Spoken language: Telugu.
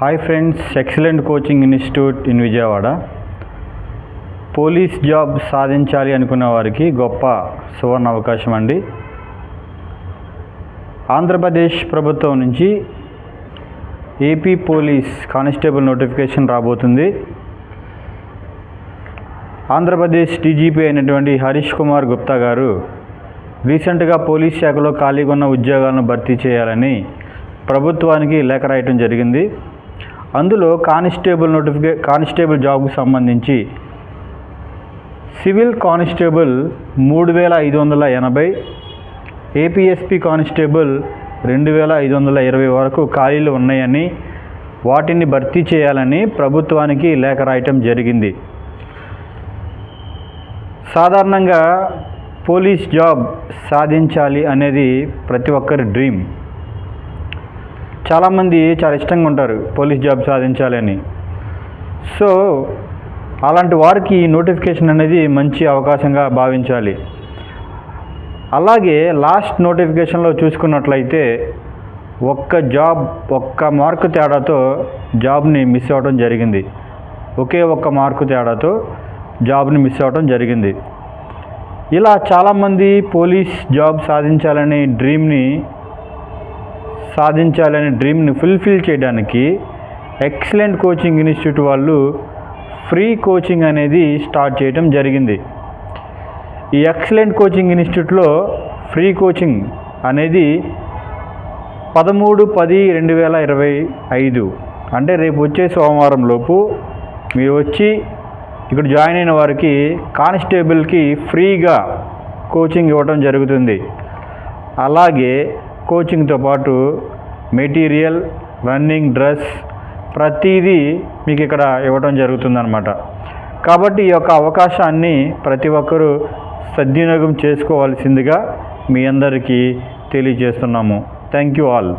Hi friends, excellent coaching institute in Vijayawada. Police job సాధించాలి అనుకున్న వారికి గొప్ప సువర్ణ అవకాశం అండి. ఆంధ్రప్రదేశ్ ప్రభుత్వం నుంచి ఏపీ పోలీస్ కానిస్టేబుల్ నోటిఫికేషన్ రాబోతుంది. ఆంధ్రప్రదేశ్ డీజీపీ అయినటువంటి హరీష్ కుమార్ గుప్తా గారు రీసెంట్గా పోలీస్ శాఖలో ఖాళీగా ఉన్న ఉద్యోగాలను భర్తీ చేయాలని ప్రభుత్వానికి లేఖ రాయటం జరిగింది. అందులో కానిస్టేబుల్ జాబ్కు సంబంధించి సివిల్ కానిస్టేబుల్ 3580, ఏపీఎస్పీ కానిస్టేబుల్ 2520 వరకు ఖాళీలు ఉన్నాయని, వాటిని భర్తీ చేయాలని ప్రభుత్వానికి లేఖ రాయటం జరిగింది. సాధారణంగా పోలీస్ జాబ్ సాధించాలి అనేది ప్రతి ఒక్కరి డ్రీమ్. చాలామంది చాలా ఇష్టంగా ఉంటారు పోలీస్ జాబ్ సాధించాలి అని. సో అలాంటి వారికి నోటిఫికేషన్ అనేది మంచి అవకాశంగా భావించాలి. అలాగే లాస్ట్ నోటిఫికేషన్లో చూసుకున్నట్లయితే ఒక్క మార్కు తేడాతో జాబ్ని మిస్ అవ్వడం జరిగింది. ఒకే ఒక్క మార్కు తేడాతో జాబ్ని మిస్ అవ్వడం జరిగింది. ఇలా చాలామంది పోలీస్ జాబ్ సాధించాలనే డ్రీమ్ని ఫుల్ఫిల్ చేయడానికి ఎక్సలెంట్ కోచింగ్ ఇన్స్టిట్యూట్ వాళ్ళు ఫ్రీ కోచింగ్ అనేది స్టార్ట్ చేయడం జరిగింది. ఈ ఎక్సలెంట్ కోచింగ్ ఇన్స్టిట్యూట్లో ఫ్రీ కోచింగ్ అనేది 13/10/2025 అంటే రేపు వచ్చే సోమవారం లోపు మీరు వచ్చి ఇక్కడ జాయిన్ అయిన వారికి కానిస్టేబుల్కి ఫ్రీగా కోచింగ్ ఇవ్వడం జరుగుతుంది. అలాగే కోచింగ్తో పాటు మెటీరియల్, రన్నింగ్ డ్రెస్ ప్రతిదీ మీకు ఇక్కడ ఇవ్వడం జరుగుతుందన్నమాట. కాబట్టి ఈ యొక్క అవకాశాన్ని ప్రతి ఒక్కరూ సద్వినియోగం చేసుకోవాల్సిందిగా మీ అందరికీ తెలియజేస్తున్నాము. Thank you all.